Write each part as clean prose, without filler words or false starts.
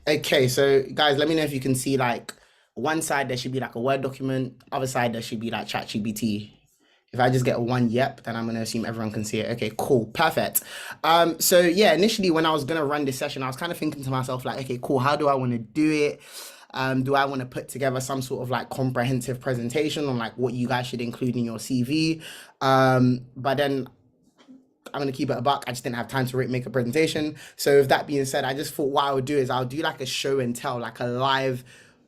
Okay, so guys, let me know if you can see like one side there should be like a Word document, other side there should be like ChatGPT. If I just get one yep, then I'm gonna assume everyone can see it. Okay, cool, perfect. So yeah, initially when I was gonna run this session, I was kind of thinking to myself like, okay, cool, how do I want to do it? Do I want to put together some sort of like comprehensive presentation on like what you guys should include in your CV? But then I'm gonna keep it a buck. I just didn't have time to make a presentation. So with that being said, I just thought what I would do is I'll do like a show and tell, like a live,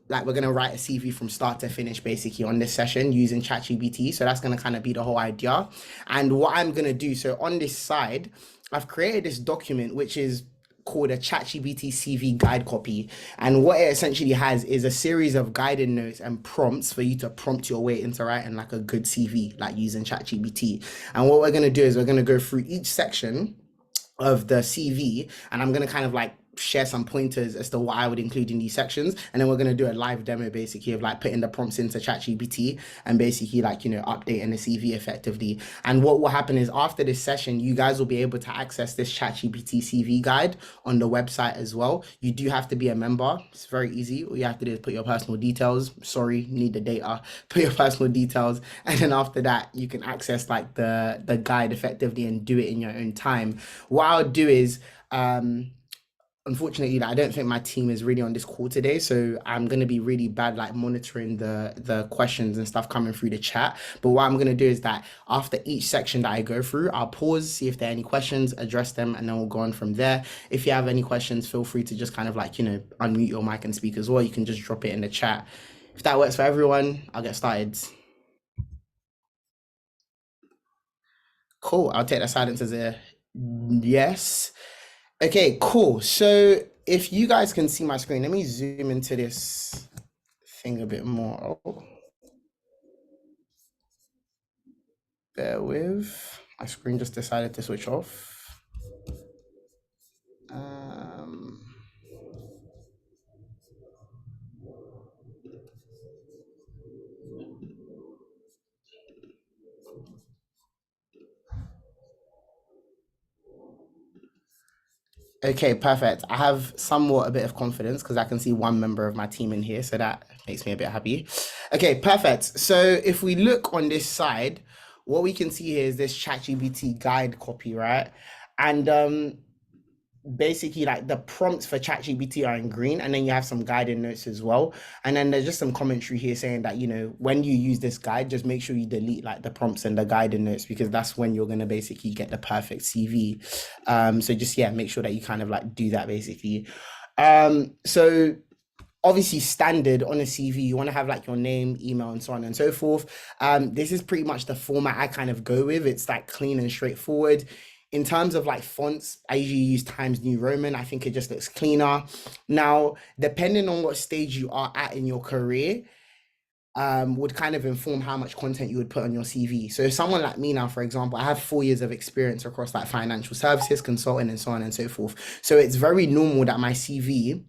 like we're gonna write a CV from start to finish basically on this session using ChatGPT. So that's gonna kind of be the whole idea. And what I'm gonna do, so on this side, I've created this document which is called a ChatGPT CV guide copy. And what it essentially has is a series of guided notes and prompts for you to prompt your way into writing like a good CV, like using ChatGPT. And what we're going to do is we're going to go through each section of the CV, and I'm gonna kind of like share some pointers as to what I would include in these sections, and then we're gonna do a live demo basically of like putting the prompts into ChatGPT and basically like updating the CV effectively. And what will happen is after this session, you guys will be able to access this ChatGPT CV guide on the website as well. You do have to be a member. It's very easy. All you have to do is put your personal details. Sorry, need the data. Put your personal details, and then after that, you can access like the guide effectively and do it in your own time. What I'll do is, unfortunately, like, I don't think my team is really on this call today, so I'm gonna be really bad like monitoring the questions and stuff coming through the chat. But what I'm gonna do is that after each section that I go through, I'll pause, see if there are any questions, address them, and then we'll go on from there. If you have any questions, feel free to just kind of like unmute your mic and speak as well. You can just drop it in the chat. If that works for everyone, I'll get started. Cool. I'll take that silence as a yes. Okay, cool. So if you guys can see my screen, let me zoom into this thing a bit more. Oh, bear with. My screen just decided to switch off. Um, okay, perfect. I have somewhat a bit of confidence because I can see one member of my team in here, so that makes me a bit happy. Okay, perfect. So if we look on this side, what we can see here is this ChatGPT guide copy, right? And basically like the prompts for ChatGPT are in green, and then you have some guided notes as well. And then there's just some commentary here saying that when you use this guide, just make sure you delete like the prompts and the guided notes because that's when you're gonna basically get the perfect CV. So just yeah, make sure that you kind of like do that basically. So obviously standard on a CV, you want to have like your name, email, and so on and so forth. This is pretty much the format I kind of go with. It's like clean and straightforward. In terms of like fonts, I usually use Times New Roman. I think it just looks cleaner. Now, depending on what stage you are at in your career, would kind of inform how much content you would put on your CV. So if someone like me now, for example, I have 4 years of experience across like financial services, consulting, and so on and so forth. So it's very normal that my CV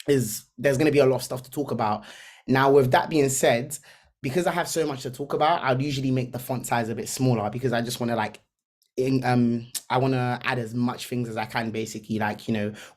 is there's going to be a lot of stuff to talk about. Now, with that being said, because I have so much to talk about, I'd usually make the font size a bit smaller because I just want to like I want to add as much things as I can basically like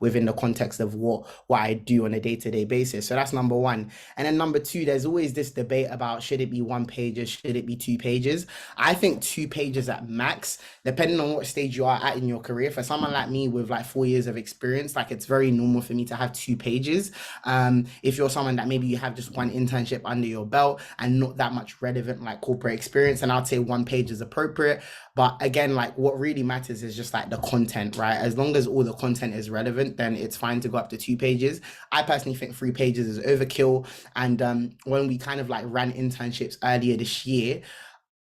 within the context of what I do on a day-to-day basis. So that's number one. And then number two, there's always this debate about should it be one pages, should it be 2 pages. I think 2 pages at max, depending on what stage you are at in your career. For someone like me with like 4 years of experience, like it's very normal for me to have 2 pages. If you're someone that maybe you have just one internship under your belt and not that much relevant like corporate experience, and I'd say 1 page is appropriate. But again, like what really matters is just like the content, right? As long as all the content is relevant, then it's fine to go up to 2 pages. I personally think 3 pages is overkill. And when we kind of like ran internships earlier this year,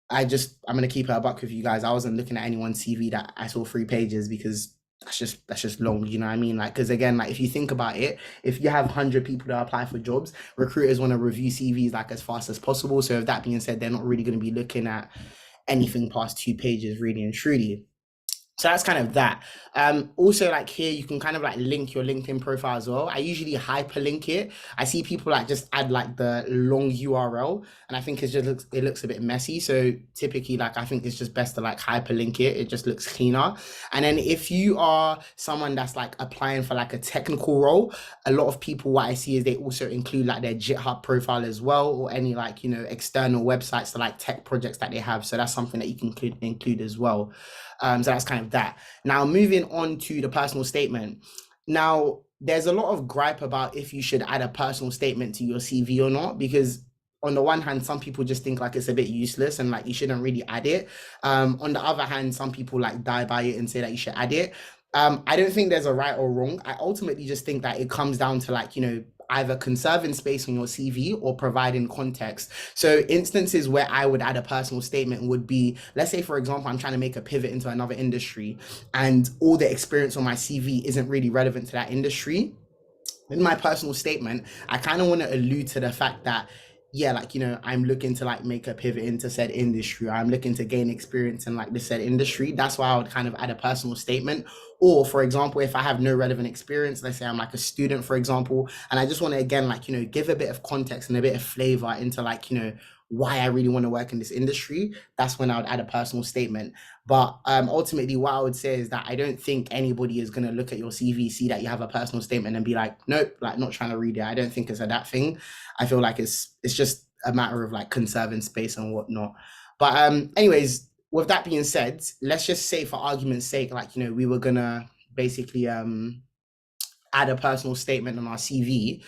I'm gonna keep it a buck with you guys. I wasn't looking at anyone's CV that I saw 3 pages because that's just long, you know what I mean? Like, because again, like if you think about it, if you have 100 people that apply for jobs, recruiters want to review CVs like as fast as possible. So, with that being said, they're not really going to be looking at anything past 2 pages, really and truly. So that's kind of that. Also like here you can kind of like link your LinkedIn profile as well. I usually hyperlink it. I see people like just add like the long URL, and I think it looks a bit messy. So typically like I think it's just best to like hyperlink it. It just looks cleaner. And then if you are someone that's like applying for like a technical role, a lot of people what I see is they also include like their GitHub profile as well, or any like, you know, external websites to like tech projects that they have. So that's something that you can include as well. So that's kind of that. Now, moving on to the personal statement. Now, there's a lot of gripe about if you should add a personal statement to your CV or not, because on the one hand, some people just think like it's a bit useless and like you shouldn't really add it. On the other hand, some people like die by it and say that you should add it. I don't think there's a right or wrong. I ultimately just think that it comes down to like, you know, either conserving space on your CV or providing context. So instances where I would add a personal statement would be, let's say, for example, I'm trying to make a pivot into another industry and all the experience on my CV isn't really relevant to that industry. In my personal statement, I kind of want to allude to the fact that, yeah, like, you know, I'm looking to like make a pivot into said industry. I'm looking to gain experience in like the said industry. That's why I would kind of add a personal statement. Or, for example, if I have no relevant experience, let's say I'm like a student, for example, and I just want to, again, like, you know, give a bit of context and a bit of flavor into like, you know, why I really want to work in this industry, that's when I would add a personal statement. But ultimately, what I would say is that I don't think anybody is going to look at your CV, see that you have a personal statement, and be like, nope, like not trying to read it. I don't think it's a that thing. I feel like it's just a matter of like conserving space and whatnot. But anyways, with that being said, let's just say for argument's sake, like, you know, we were gonna basically add a personal statement on our CV.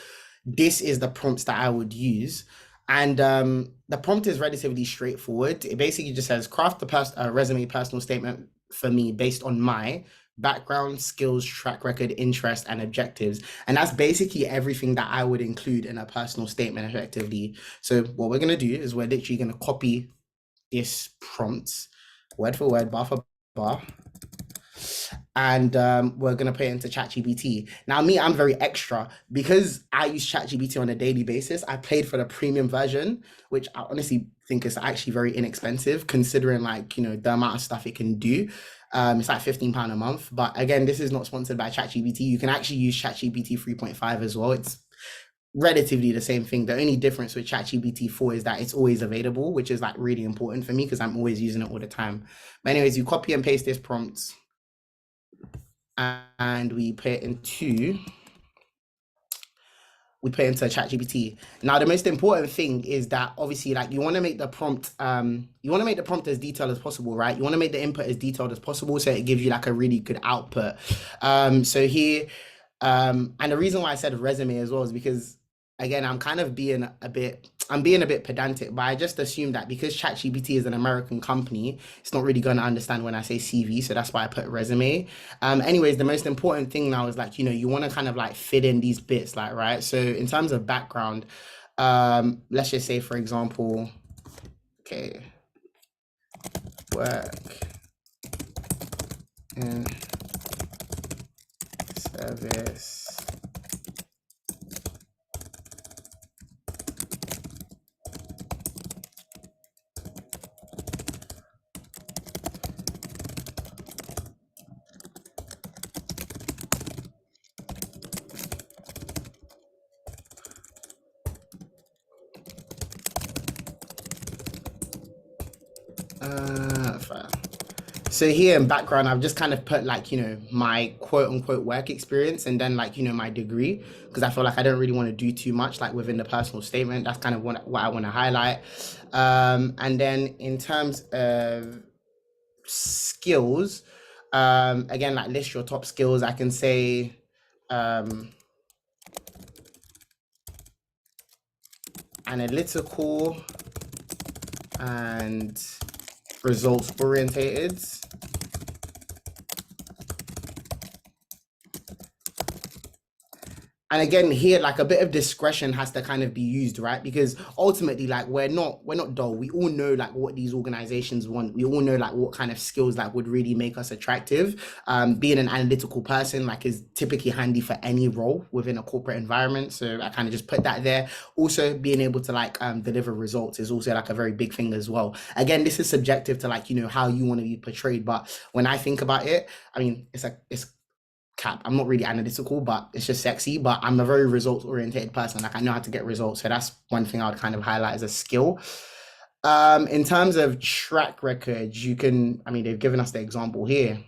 This is the prompts that I would use. And the prompt is relatively straightforward. It basically just says craft a resume personal statement for me based on my background, skills, track record, interest, and objectives. And that's basically everything that I would include in a personal statement effectively. So what we're going to do is we're literally going to copy this prompt word for word, bar for bar, and we're gonna put it into ChatGPT. Now, me, I'm very extra because I use ChatGPT on a daily basis. I paid for the premium version, which I honestly think is actually very inexpensive considering like, you know, the amount of stuff it can do. It's like £15 a month. But again, this is not sponsored by ChatGPT. You can actually use ChatGPT 3.5 as well. It's relatively the same thing. The only difference with ChatGPT 4 is that it's always available, which is like really important for me because I'm always using it all the time. But anyways, you copy and paste this prompt and we put into ChatGPT. Now, the most important thing is that obviously, like, you want to make the prompt, as detailed as possible, right? You want to make the input as detailed as possible so it gives you like a really good output. So here, and the reason why I said resume as well is because again, I'm being a bit pedantic, but I just assume that because ChatGPT is an American company, it's not really going to understand when I say CV. So that's why I put resume. Anyways, the most important thing now is like, you know, you want to kind of like fit in these bits, like, right? So in terms of background, let's just say, for example, okay, work in service. Fine. So here in background, I've just kind of put like, you know, my quote unquote work experience and then like, you know, my degree, because I feel like I don't really want to do too much like within the personal statement. That's kind of what I want to highlight. And then in terms of skills, again, like list your top skills. I can say, analytical and results orientated. And again, here, like a bit of discretion has to kind of be used, right? Because ultimately, like we're not dull. We all know like what these organizations want. We all know like what kind of skills that would really make us attractive. Being an analytical person like is typically handy for any role within a corporate environment. So I kind of just put that there. Also, being able to like deliver results is also like a very big thing as well. Again, this is subjective to like, how you want to be portrayed. But when I think about it, I mean, it's cap. I'm not really analytical, but it's just sexy. But I'm a very results oriented person. Like I know how to get results. So that's one thing I would kind of highlight as a skill. In terms of track records, I mean, they've given us the example here.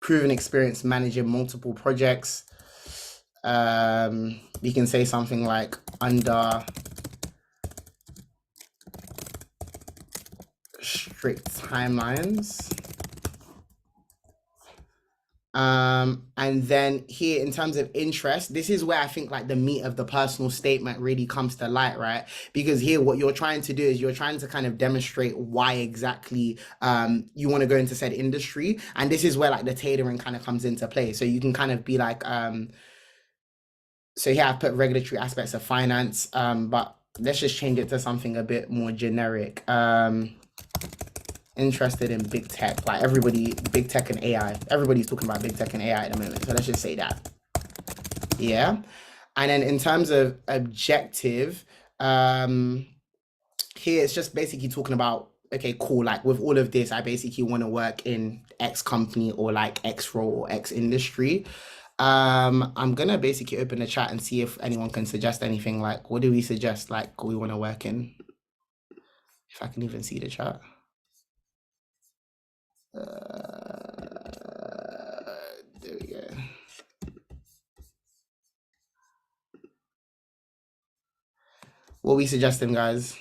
Proven experience managing multiple projects. You can say something like under strict timelines. And then here in terms of interest, this is where I think like the meat of the personal statement really comes to light, right? Because here what you're trying to do is you're trying to kind of demonstrate why exactly you want to go into said industry. And this is where like the tailoring kind of comes into play. So you can kind of be like, so here I've put regulatory aspects of finance, but let's just change it to something a bit more generic. Interested in big tech, like everybody, big tech and AI. Everybody's talking about big tech and AI at the moment. So let's just say that. Yeah. And then in terms of objective, here it's just basically talking about, okay, cool. Like with all of this, I basically want to work in X company or like X role or X industry. I'm gonna basically open the chat and see if anyone can suggest anything. Like, what do we suggest? Like, we want to work in. If I can even see the chat. There we go. What we suggesting, guys?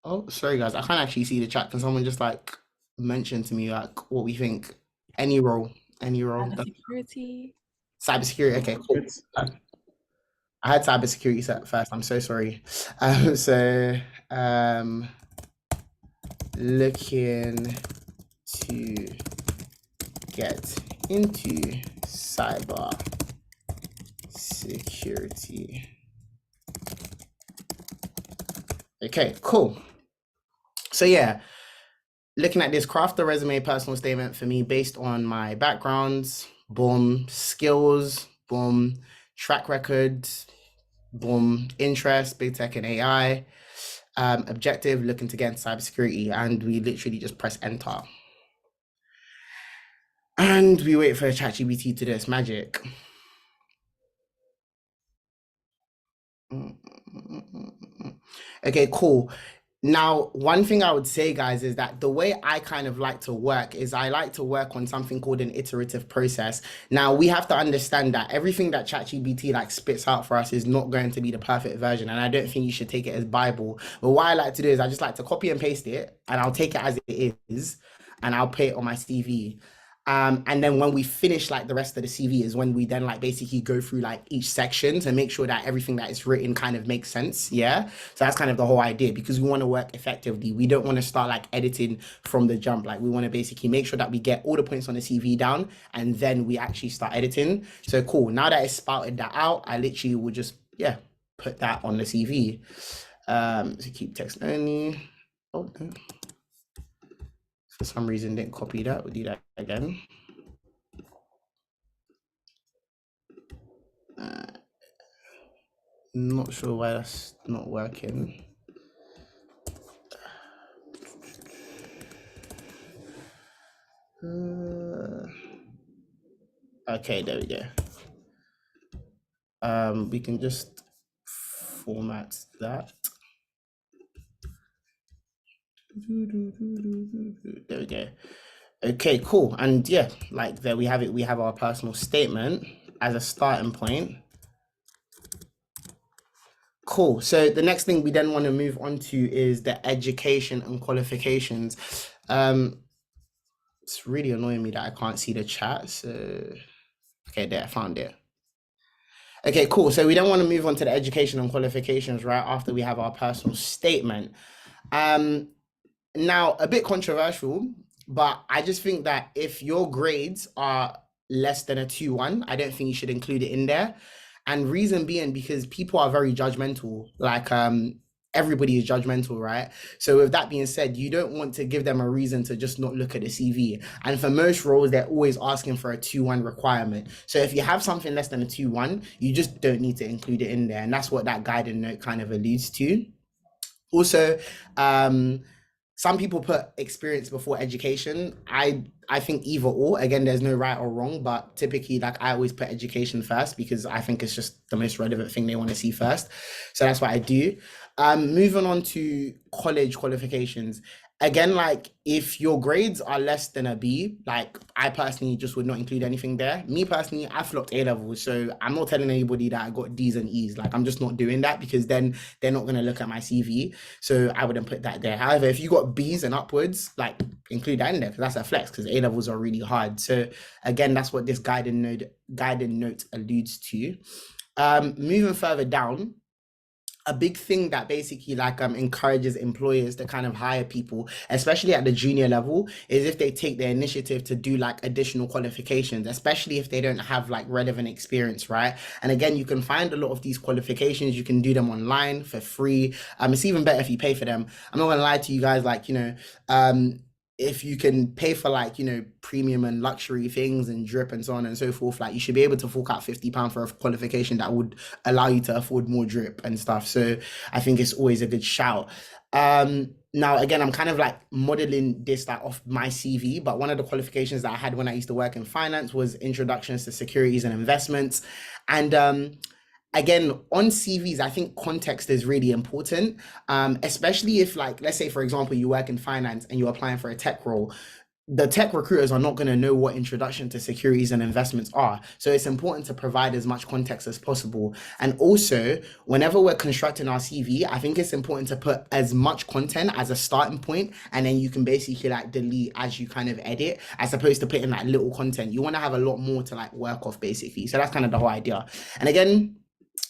Oh, sorry, guys. I can't actually see the chat. Can someone just like mention to me like what we think? Any role, any role. Cybersecurity. Cybersecurity. Okay, cool. I had cybersecurity set first. I'm so sorry. So looking to get into cyber security. Okay, cool. So yeah, looking at this, craft the resume personal statement for me based on my backgrounds, boom, skills, boom, track records, boom, interest, big tech and AI, objective, looking to get into cybersecurity, and we literally just press enter. And we wait for ChatGPT to do its magic. Okay, cool. Now, one thing I would say, guys, is that the way I kind of like to work is I like to work on something called an iterative process. Now, we have to understand that everything that ChatGPT like spits out for us is not going to be the perfect version, and I don't think you should take it as Bible. But what I like to do is I just like to copy and paste it, and I'll take it as it is, and I'll put it on my CV. And then when we finish like the rest of the CV is when we then like basically go through like each section to make sure that everything that is written kind of makes sense. Yeah. So that's kind of the whole idea because we want to work effectively. We don't want to start like editing from the jump. Like we want to basically make sure that we get all the points on the CV down and then we actually start editing. So cool. Now that it's spouted that out, I literally will just, yeah, put that on the CV. So keep text only. Oh, no. For some reason didn't copy that. We'll do that again. Not sure why that's not working. Okay, there we go. We can just format that. There we go. Okay, cool. And yeah, like there we have it. We have our personal statement as a starting point. Cool. So the next thing we then want to move on to is the education and qualifications. It's really annoying me that I can't see the chat. So okay, there, I found it. Okay, cool. So we don't want to move on to the education and qualifications right after we have our personal statement. Now, a bit controversial, But I just think that if your grades are less than a 2-1, I don't think you should include it in there. And reason being because people are very judgmental. Like everybody is judgmental, right? So with that being said, you don't want to give them a reason to just not look at the CV. And for most roles, they're always asking for a 2-1 requirement. So if you have something less than a 2-1, you just don't need to include it in there. And that's what that guidance note kind of alludes to. Also, um, some people put experience before education. I think either or. Again, there's no right or wrong, but typically, like I always put education first because I think it's just the most relevant thing they want to see first. So that's what I do. Moving on to college qualifications. Again, like if your grades are less than a B, like I personally just would not include anything there. Me personally, I flopped A levels, so I'm not telling anybody that I got D's and E's. Like I'm just not doing that because then they're not gonna look at my CV. So I wouldn't put that there. However, if you got B's and upwards, like include that in there because that's a flex because A levels are really hard. So again, that's what this guided note alludes to. Moving further down, a big thing that basically like encourages employers to kind of hire people, especially at the junior level, is if they take the initiative to do like additional qualifications, especially if they don't have like relevant experience, right? And again, you can find a lot of these qualifications, you can do them online for free. It's even better if you pay for them. I'm not gonna lie to you guys, like, if you can pay for like premium and luxury things and drip and so on and so forth, like you should be able to fork out £50 for a qualification that would allow you to afford more drip and stuff. So I think it's always a good shout. Now again, I'm kind of like modeling this like off my CV, but one of the qualifications that I had when I used to work in finance was introductions to securities and investments. And again, on CVs, I think context is really important, especially if like let's say for example you work in finance and you're applying for a tech role. The tech recruiters are not going to know what introduction to securities and investments are. So it's important to provide as much context as possible. And also, whenever we're constructing our CV, I think it's important to put as much content as a starting point, and then you can basically like delete as you kind of edit, as opposed to putting like little content. You want to have a lot more to like work off basically. So that's kind of the whole idea. And again,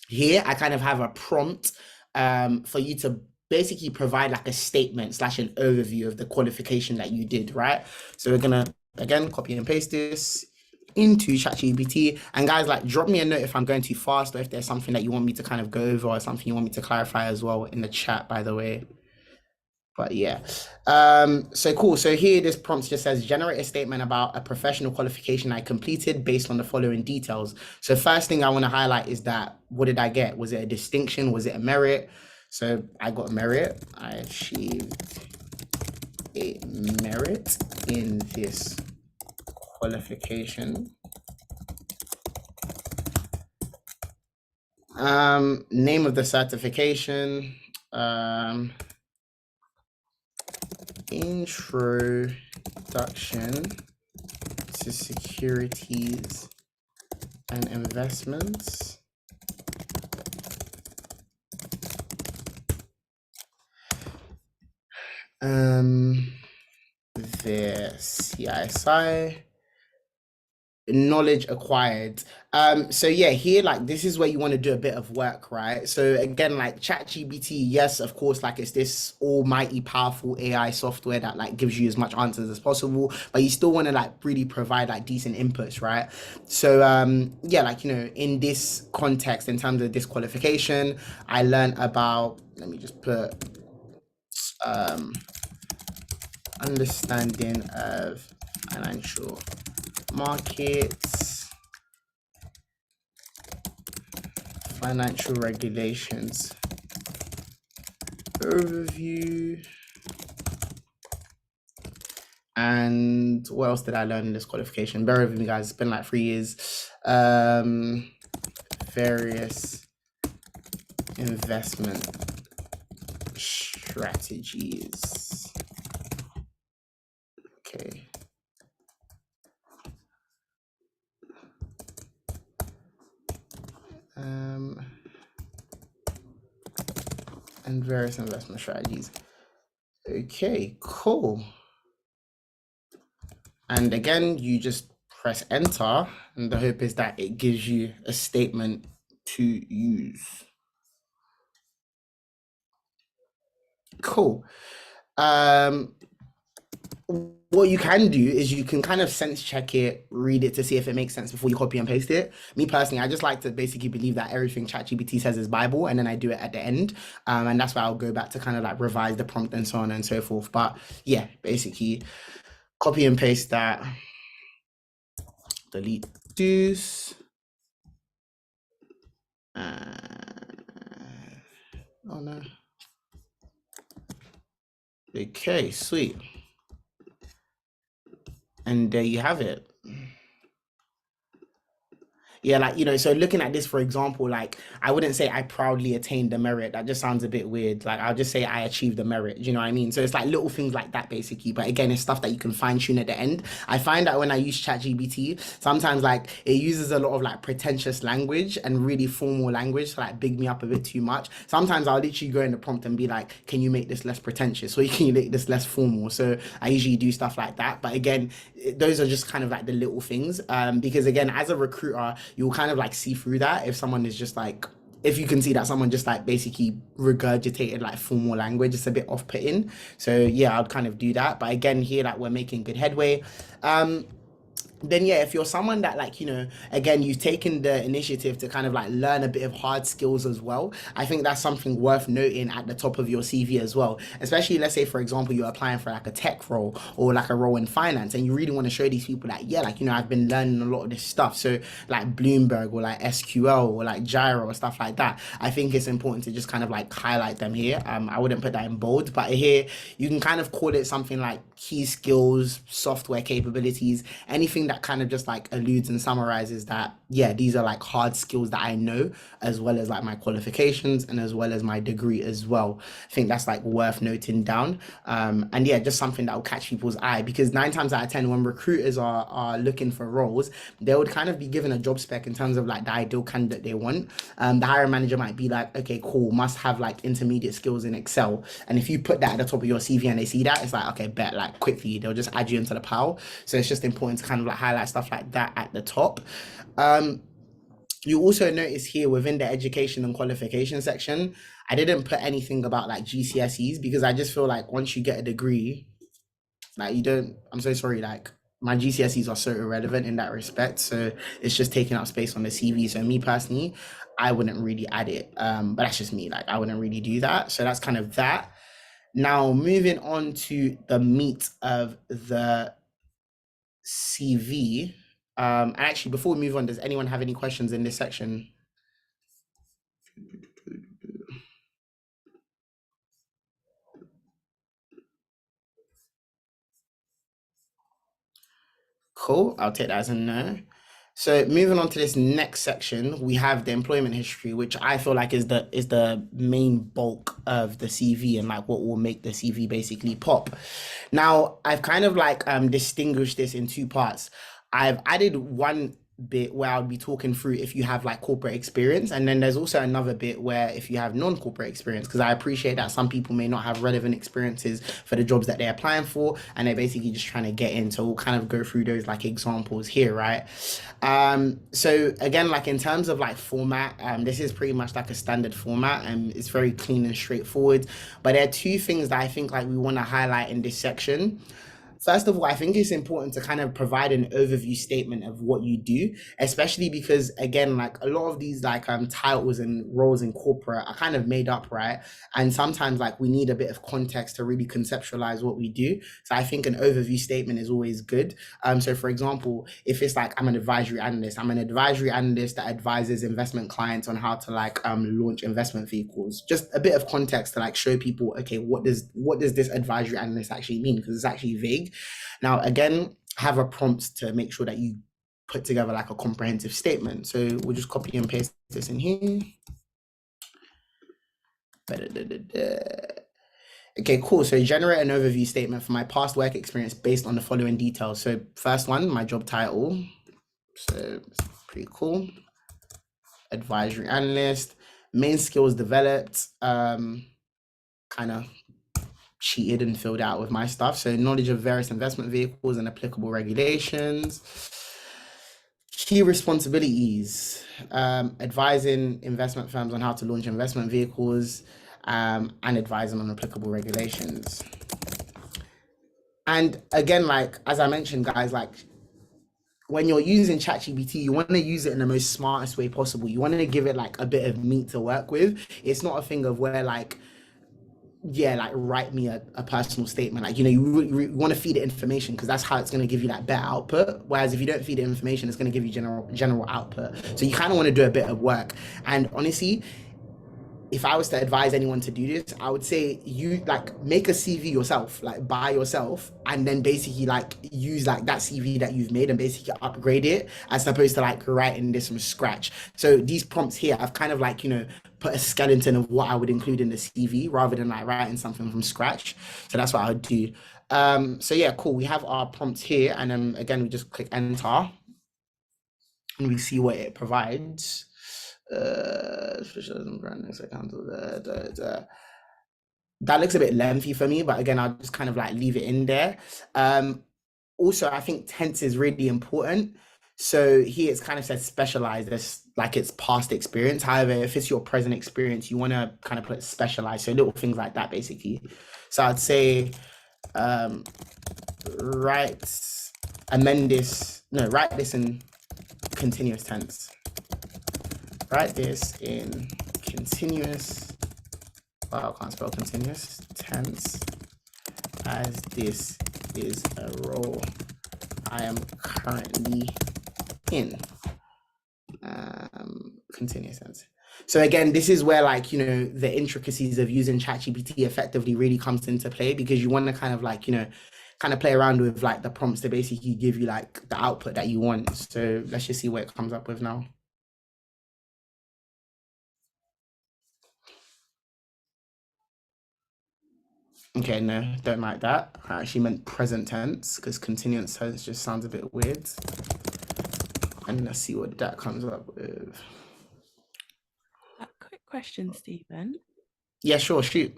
here I kind of have a prompt for you to basically provide like a statement slash an overview of the qualification that you did, right? So we're gonna again copy and paste this into ChatGPT. And guys, like drop me a note if I'm going too fast or if there's something that you want me to kind of go over or something you want me to clarify as well in the chat, by the way. But yeah, so cool. So here, this prompt just says generate a statement about a professional qualification I completed based on the following details. So first thing I want to highlight is that what did I get? Was it a distinction? Was it a merit? So I got merit. I achieved a merit in this qualification. Name of the certification. Introduction to securities and investments. The CISI knowledge acquired. So yeah, here like this is where you want to do a bit of work, right? So again, like ChatGPT, yes, of course, like it's this almighty powerful AI software that like gives you as much answers as possible, but you still want to like really provide like decent inputs, right? So yeah, like in this context, in terms of disqualification, I learned about, let me just put um understanding of financial markets, financial regulations, overview. And what else did I learn in this qualification? Bear with me, guys. It's been like 3 years. Various investment strategies. Okay. And various investment strategies. Okay, cool. And again, you just press enter, and the hope is that it gives you a statement to use. Cool. what you can do is you can kind of sense check it, read it to see if it makes sense before you copy and paste it. Me personally, I just like to basically believe that everything ChatGPT says is Bible, and then I do it at the end. And that's why I'll go back to kind of like revise the prompt and so on and so forth. But yeah, basically copy and paste that, delete this. Oh no. Okay, sweet. And there you have it. Yeah, like, so looking at this, for example, like, I wouldn't say I proudly attained the merit. That just sounds a bit weird. Like, I'll just say I achieved the merit. Do you know what I mean? So it's like little things like that, basically. But again, it's stuff that you can fine tune at the end. I find that when I use ChatGPT, sometimes like it uses a lot of like pretentious language and really formal language to like big me up a bit too much. Sometimes I'll literally go in the prompt and be like, can you make this less pretentious? Or can you make this less formal? So I usually do stuff like that. But again, those are just kind of like the little things. Because again, as a recruiter, you'll kind of like see through that if someone is just like, if you can see that someone just like basically regurgitated like formal language, it's a bit off-putting. So yeah, I'd kind of do that. But again, here like we're making good headway. Then yeah, if you're someone that like, again, you've taken the initiative to kind of like learn a bit of hard skills as well, I think that's something worth noting at the top of your CV as well. Especially, let's say, for example, you're applying for like a tech role or like a role in finance, and you really want to show these people that, yeah, like, I've been learning a lot of this stuff. So like Bloomberg or like SQL or like Gyro or stuff like that. I think it's important to just kind of like highlight them here. I wouldn't put that in bold, but here you can kind of call it something like key skills, software capabilities, anything that kind of just like alludes and summarizes that, yeah, these are like hard skills that I know, as well as like my qualifications and as well as my degree as well. I think that's like worth noting down. And yeah, just something that will catch people's eye, because 9 times out of 10, when recruiters are looking for roles, they would kind of be given a job spec in terms of like the ideal candidate they want. The hiring manager might be like, okay, cool, must have like intermediate skills in Excel. And if you put that at the top of your CV and they see that, it's like, okay, bet, like quickly, they'll just add you into the pile. So it's just important to kind of like highlight stuff like that at the top. Um, you also notice here within the education and qualification section, I didn't put anything about like GCSEs, because I just feel like once you get a degree, like you don't, I'm so sorry, like my GCSEs are so irrelevant in that respect. So it's just taking up space on the CV. So me personally, I wouldn't really add it. But that's just me. Like I wouldn't really do that. So that's kind of that. Now moving on to the meat of the CV. Actually, before we move on, does anyone have any questions in this section? Cool. I'll take that as a no. So moving on to this next section, we have the employment history, which I feel like is the main bulk of the CV and like what will make the CV basically pop. Now, I've kind of like distinguished this in two parts. I've added one bit where I'll be talking through if you have like corporate experience, and then there's also another bit where if you have non-corporate experience, because I appreciate that some people may not have relevant experiences for the jobs that they're applying for, and they're basically just trying to get in. So we'll kind of go through those like examples here, right? So again, like in terms of like format, this is pretty much like a standard format, and it's very clean and straightforward. But there are two things that I think like we want to highlight in this section. First of all, I think it's important to kind of provide an overview statement of what you do, especially because again, like a lot of these like titles and roles in corporate are kind of made up, right? And sometimes like we need a bit of context to really conceptualize what we do. So I think an overview statement is always good. So for example, if it's like I'm an advisory analyst that advises investment clients on how to like launch investment vehicles. Just a bit of context to like show people, okay, what does this advisory analyst actually mean? Because it's actually vague. Now, again, have a prompt to make sure that you put together like a comprehensive statement. So we'll just copy and paste this in here. Okay, cool. So generate an overview statement for my past work experience based on the following details. So first one, my job title. So it's pretty cool. Advisory analyst, main skills developed, kind of cheated and filled out with my stuff. So knowledge of various investment vehicles and applicable regulations. Key responsibilities, advising investment firms on how to launch investment vehicles, and advising on applicable regulations. And again, like as I mentioned, guys, like when you're using ChatGPT, you want to use it in the most smartest way possible. You want to give it like a bit of meat to work with. It's not a thing of where like, yeah, like write me a personal statement. Like, you want to feed it information because that's how it's going to give you that better output. Whereas if you don't feed it information, it's going to give you general output. So you kind of want to do a bit of work. And honestly, if I was to advise anyone to do this, I would say you like make a CV yourself, like by yourself, and then basically like use like that CV that you've made and basically upgrade it as opposed to like writing this from scratch. So these prompts here, I've kind of like, put a skeleton of what I would include in the CV rather than like writing something from scratch. So that's what I would do. So yeah, cool. We have our prompts here, and then again, we just click enter and we see what it provides. Specialism branding, account, that looks a bit lengthy for me, but again, I'll just kind of like leave it in there. Also, I think tense is really important. So here it's kind of said specialized as like it's past experience. However, if it's your present experience, you want to kind of put specialized. So little things like that, basically. So I'd say, um, write, write this in continuous tense. Write this in continuous, wow, I can't spell continuous, tense, as this is a role I am currently in. Continuous tense. So again, this is where like, the intricacies of using ChatGPT effectively really comes into play because you want to kind of like, kind of play around with like the prompts to basically give you like the output that you want. So let's just see what it comes up with now. Okay, no, don't like that. I actually meant present tense because continuous tense just sounds a bit weird. And let's see what that comes up with. A quick question, Stephen. Yeah, sure, shoot.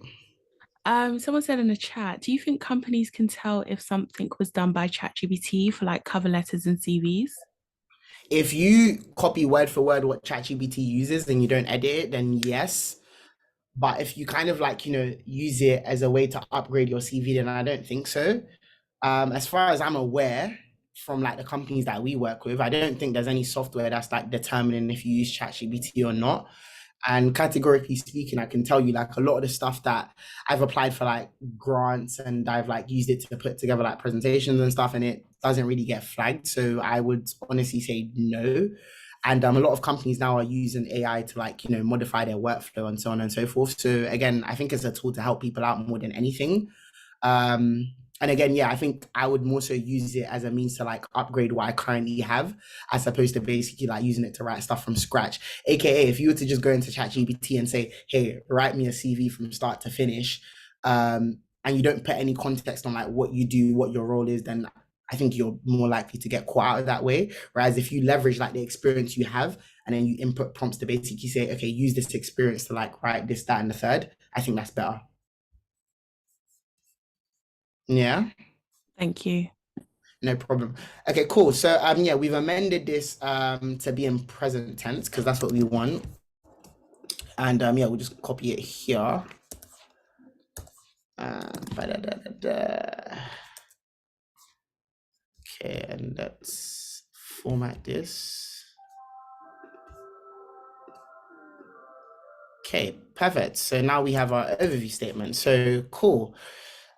Someone said in the chat, do you think companies can tell if something was done by ChatGPT for like cover letters and CVs? If you copy word for word what ChatGPT uses and you don't edit it, then yes. But if you kind of like, use it as a way to upgrade your CV, then I don't think so. As far as I'm aware, from like the companies that we work with, I don't think there's any software that's like determining if you use ChatGPT or not. And categorically speaking, I can tell you like a lot of the stuff that I've applied for like grants and I've like used it to put together like presentations and stuff, and it doesn't really get flagged. So I would honestly say no. And a lot of companies now are using AI to like, modify their workflow and so on and so forth. So again, I think it's a tool to help people out more than anything. Um, and again, yeah, I think I would more so use it as a means to like upgrade what I currently have, as opposed to basically like using it to write stuff from scratch. AKA, if you were to just go into ChatGPT and say, "Hey, write me a CV from start to finish," and you don't put any context on like what you do, what your role is, then I think you're more likely to get caught out of that way. Whereas if you leverage like the experience you have and then you input prompts to basically say, "Okay, use this experience to like write this, that, and the third," I think that's better. Yeah. Thank you. No problem. Okay, cool. So yeah, we've amended this to be in present tense because that's what we want. And yeah, we'll just copy it here. Okay, and let's format this. Okay, perfect. So now we have our overview statement. So cool.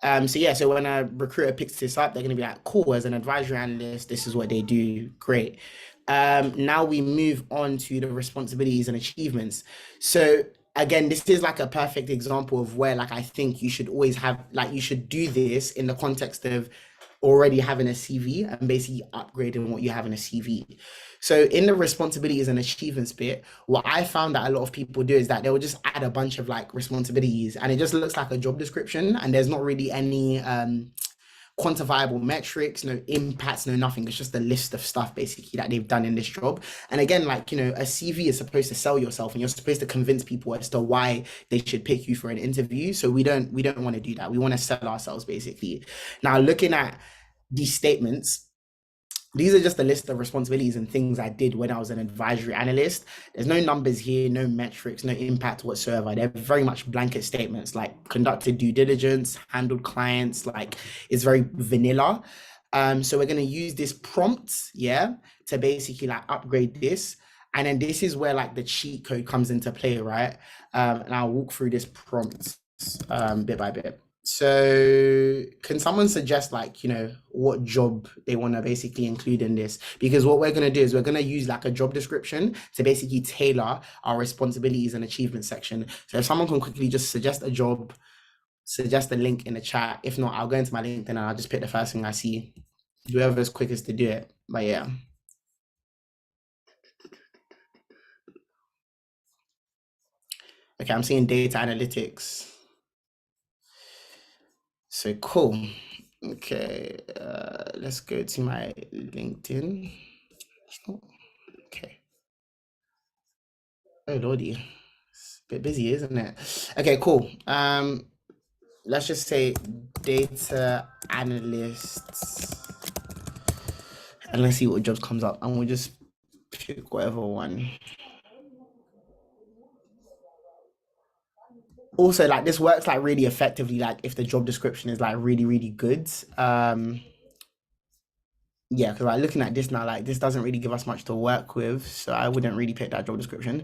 So yeah, so when a recruiter picks this up, they're gonna be like, cool, as an advisory analyst, this is what they do. Great. Now we move on to the responsibilities and achievements. So again, this is like a perfect example of where like I think you should always have like you should do this in the context of already having a CV and basically upgrading what you have in a CV. So in the responsibilities and achievements bit, what I found that a lot of people do is that they will just add a bunch of like responsibilities and it just looks like a job description and there's not really any quantifiable metrics, no impacts, no nothing. It's just a list of stuff basically that they've done in this job. And again, like, a CV is supposed to sell yourself and you're supposed to convince people as to why they should pick you for an interview. So we don't want to do that. We want to sell ourselves basically. Now, looking at these statements, these are just a list of responsibilities and things I did when I was an advisory analyst. There's no numbers here, no metrics, no impact whatsoever. They're very much blanket statements like conducted due diligence, handled clients, like it's very vanilla. So we're gonna use this prompt, yeah, to basically like upgrade this. And then this is where like the cheat code comes into play, right? And I'll walk through this prompt bit by bit. So can someone suggest like, what job they want to basically include in this? Because what we're going to do is we're going to use like a job description to basically tailor our responsibilities and achievement section. So if someone can quickly just suggest a job, suggest a link in the chat. If not, I'll go into my LinkedIn and I'll just pick the first thing I see. Whoever's quickest to do it. But yeah. Okay, I'm seeing data analytics. So cool. Okay, let's go to my LinkedIn. Okay. Oh lordy, it's a bit busy, isn't it? Okay, cool. Let's just say data analysts, and let's see what jobs comes up, and we'll just pick whatever one. Also, like this works like really effectively, like if the job description is like really, really good. Yeah, because like looking at this now, like this doesn't really give us much to work with, so I wouldn't really pick that job description.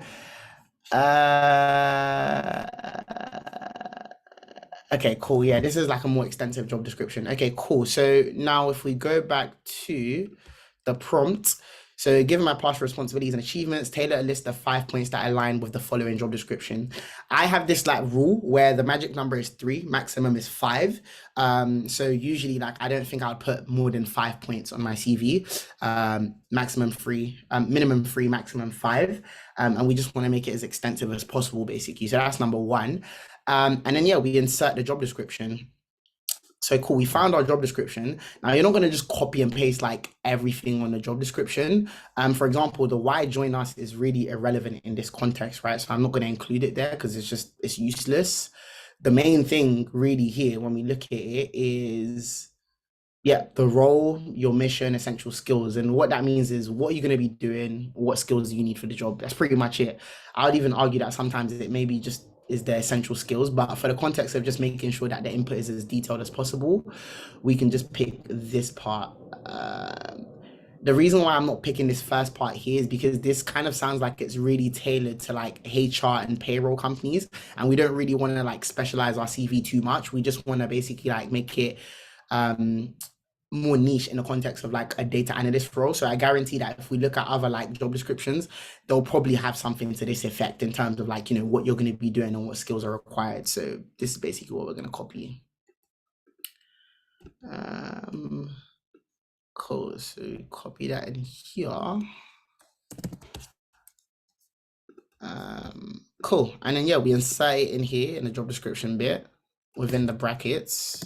Uh, okay, cool. Yeah, this is like a more extensive job description. Okay, cool. So now if we go back to the prompt, so given my past responsibilities and achievements, tailor a list of 5 points that align with the following job description. I have this like rule where the magic number is 3, maximum is 5. So usually like I don't think I'd put more than 5 points on my CV. Maximum 3, minimum 3, maximum 5. And we just want to make it as extensive as possible, basically. So that's number one. And then yeah, we insert the job description. So cool, we found our job description. Now you're not going to just copy and paste like everything on the job description. For example, the why join us is really irrelevant in this context, right? So I'm not going to include it there because it's useless. The main thing really here when we look at it is yeah, the role, your mission, essential skills. And what that means is what are you going to be doing? What skills do you need for the job? That's pretty much it. I would even argue that sometimes it maybe just is the essential skills, but for the context of just making sure that the input is as detailed as possible, we can just pick this part. The reason why I'm not picking this first part here is because this kind of sounds like it's really tailored to like HR and payroll companies, and we don't really want to like specialize our CV too much. We just want to basically like make it um more niche in the context of like a data analyst role. So I guarantee that if we look at other like job descriptions, they'll probably have something to this effect in terms of like, what you're going to be doing and what skills are required. So this is basically what we're going to copy. Cool. So copy that in here. Cool. And then yeah, we insert it in here in the job description bit within the brackets.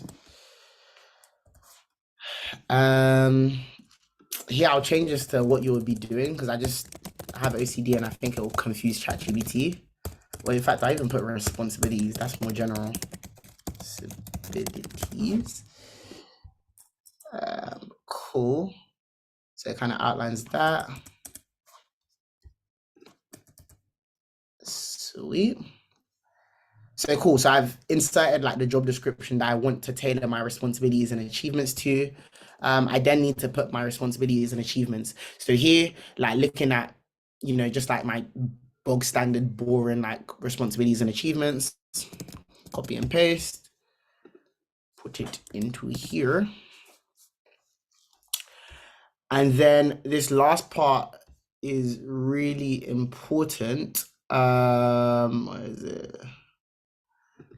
Here I'll change this to what you would be doing because I just have OCD and I think it will confuse ChatGPT. Well, in fact, I even put responsibilities. That's more general. Responsibilities. Cool. So it kind of outlines that. Sweet. So cool. So I've inserted like the job description that I want to tailor my responsibilities and achievements to. I then need to put my responsibilities and achievements. So here, like looking at, just like my bog standard, boring like responsibilities and achievements, copy and paste, put it into here. And then this last part is really important. What is it?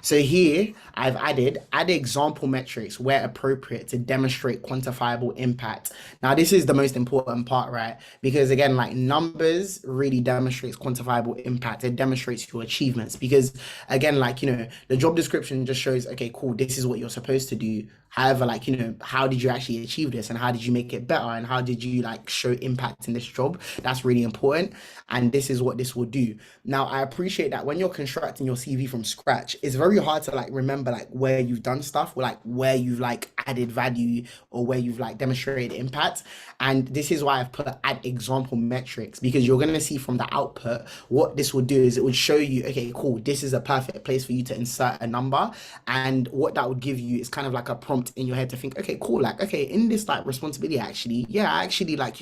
So here I've add example metrics where appropriate to demonstrate quantifiable impact. Now this is the most important part, right? Because again, like numbers really demonstrates quantifiable impact. It demonstrates your achievements because again, like, the job description just shows, okay, cool, this is what you're supposed to do. However, like, how did you actually achieve this and how did you make it better and how did you like show impact in this job? That's really important. And this is what this will do. Now, I appreciate that when you're constructing your CV from scratch, it's very very hard to like remember like where you've done stuff or like where you've like added value or where you've like demonstrated impact. And this is why I've put add example metrics, because you're going to see from the output what this will do is it would show you, okay, cool, this is a perfect place for you to insert a number. And what that would give you is kind of like a prompt in your head to think, okay, cool, like, okay, in this like responsibility, actually, yeah, I actually like,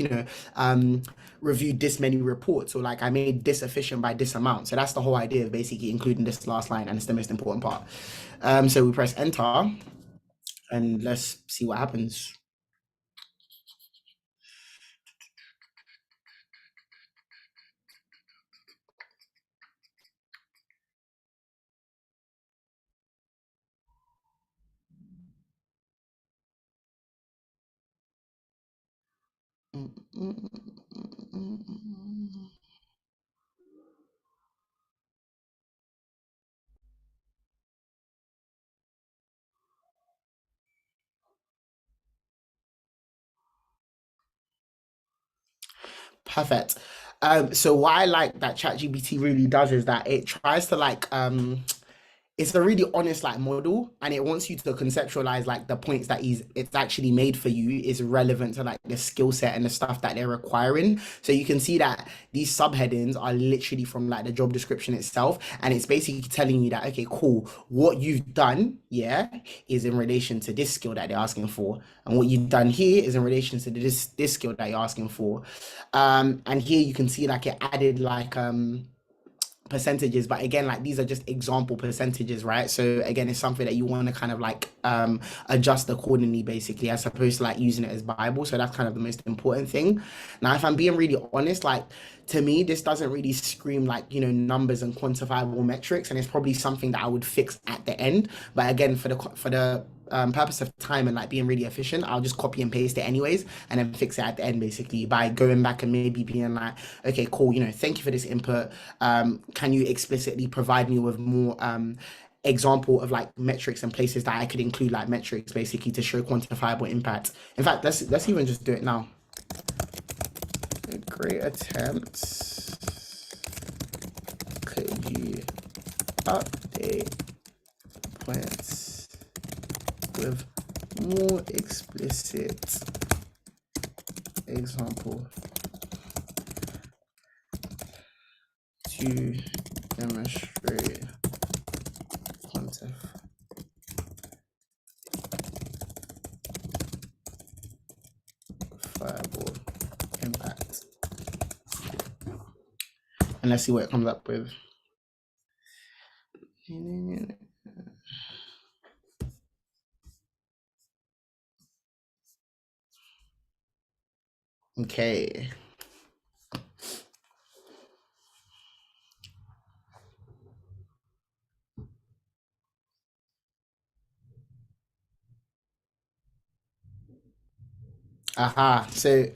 reviewed this many reports, or like I made this efficient by this amount. So that's the whole idea of basically including this last line, and it's the most important part. So we press enter and let's see what happens. Perfect. So what I like that ChatGPT really does is that it tries to like it's a really honest like model, and it wants you to conceptualize like the points that it's actually made for you is relevant to like the skill set and the stuff that they're requiring. So you can see that these subheadings are literally from like the job description itself, and it's basically telling you that, okay, cool, what you've done, yeah, is in relation to this skill that they're asking for, and what you've done here is in relation to this skill that you're asking for. And here you can see like it added like percentages, but again, like these are just example percentages, right? So again, it's something that you want to kind of like adjust accordingly, basically, as opposed to like using it as Bible. So that's kind of the most important thing. Now, if I'm being really honest, like to me, this doesn't really scream like, numbers and quantifiable metrics, and it's probably something that I would fix at the end. But again, for the purpose of time and like being really efficient, I'll just copy and paste it anyways, and then fix it at the end, basically by going back and maybe being like, okay, cool, thank you for this input. Can you explicitly provide me with more example of like metrics and places that I could include like metrics, basically, to show quantifiable impact. In fact, let's even just do it now. Great attempts. Could you update points with more explicit example to demonstrate quantifiable impact? And let's see what it comes up with. Okay. Aha. So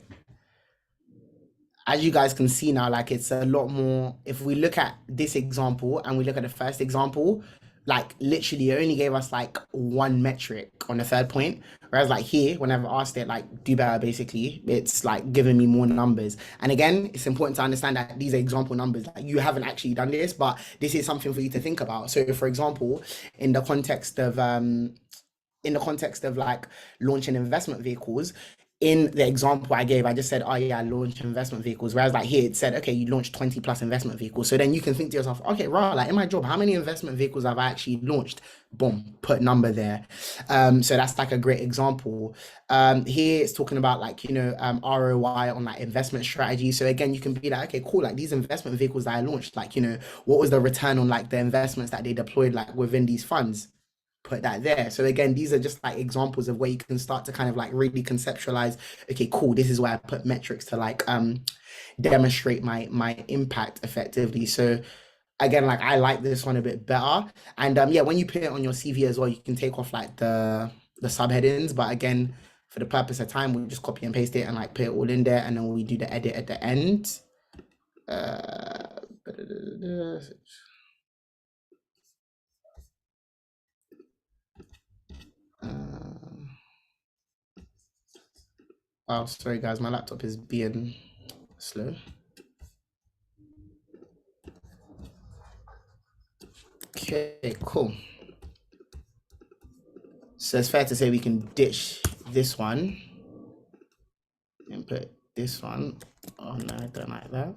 as you guys can see now, like it's a lot more. If we look at this example and we look at the first example, like literally it only gave us like one metric on the third point. Whereas like here, when I've asked it like do better, basically, it's like giving me more numbers. And again, it's important to understand that these are example numbers. Like you haven't actually done this, but this is something for you to think about. So for example, in the context of like launching investment vehicles, in the example I gave, I just said, oh yeah, I launched investment vehicles. Whereas like here it said, okay, you launched 20 plus investment vehicles. So then you can think to yourself, okay, right, like in my job, how many investment vehicles have I actually launched? Boom, put number there. So that's like a great example. Here it's talking about like, ROI on like investment strategy. So again, you can be like, okay, cool, like these investment vehicles that I launched, like, what was the return on like the investments that they deployed like within these funds? Put that there. So again, these are just like examples of where you can start to kind of like really conceptualize, okay, cool, this is where I put metrics to like demonstrate my impact effectively. So again, like I like this one a bit better. And yeah, when you put it on your CV as well, you can take off like the subheadings. But again, for the purpose of time, we'll just copy and paste it and like put it all in there, and then we do the edit at the end. Uh, oh, sorry guys, my laptop is being slow. Okay, cool. So it's fair to say we can ditch this one and put this one. Oh no, I don't like that.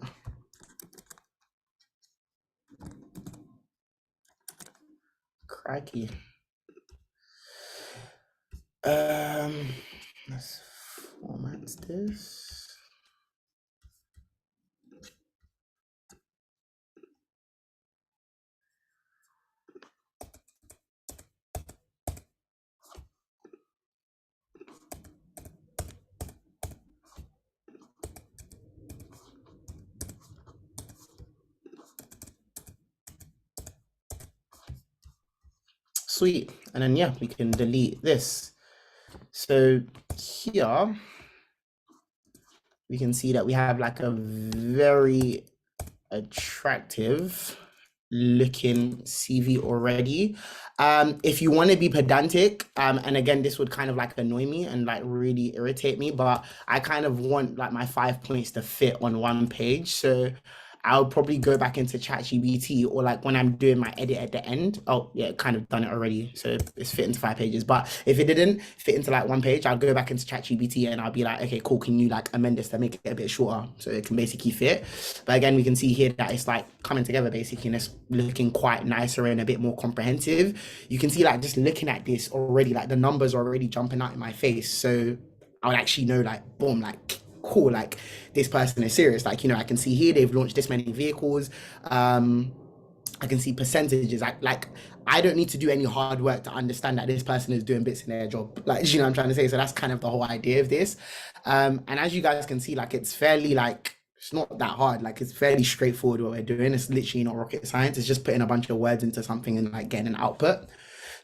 Crikey. Let's format this. Sweet. And then yeah, we can delete this. So here we can see that we have like a very attractive looking CV already. If you want to be pedantic, and again, this would kind of like annoy me and like really irritate me, but I kind of want like my 5 points to fit on one page. So I'll probably go back into ChatGPT or like when I'm doing my edit at the end. Oh, yeah, kind of done it already. So it's fit into 5 pages. But if it didn't fit into like one page, I'll go back into ChatGPT and I'll be like, okay, cool. Can you like amend this to make it a bit shorter so it can basically fit? But again, we can see here that it's like coming together basically and it's looking quite nicer and a bit more comprehensive. You can see like just looking at this already, like the numbers are already jumping out in my face. So I would actually know like, boom, like cool, like this person is serious. Like, I can see here they've launched this many vehicles. I can see percentages. Like I don't need to do any hard work to understand that this person is doing bits in their job. Like, what I'm trying to say? So that's kind of the whole idea of this. And as you guys can see, like it's fairly like it's not that hard. Like it's fairly straightforward what we're doing. It's literally not rocket science. It's just putting a bunch of words into something and like getting an output.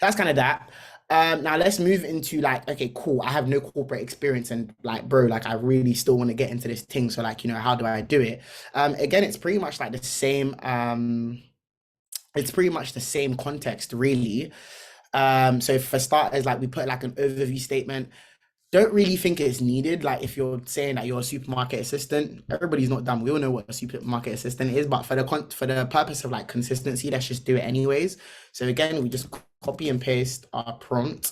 That's kind of that. Now let's move into like, okay, cool. I have no corporate experience and like, bro, like I really still want to get into this thing. So like, how do I do it? Again, it's pretty much like the same. It's pretty much the same context, really. So for starters, like we put like an overview statement. Don't really think it's needed. Like if you're saying that you're a supermarket assistant, everybody's not dumb. We all know what a supermarket assistant is, but for the purpose of like consistency, let's just do it anyways. So again, we just copy and paste our prompt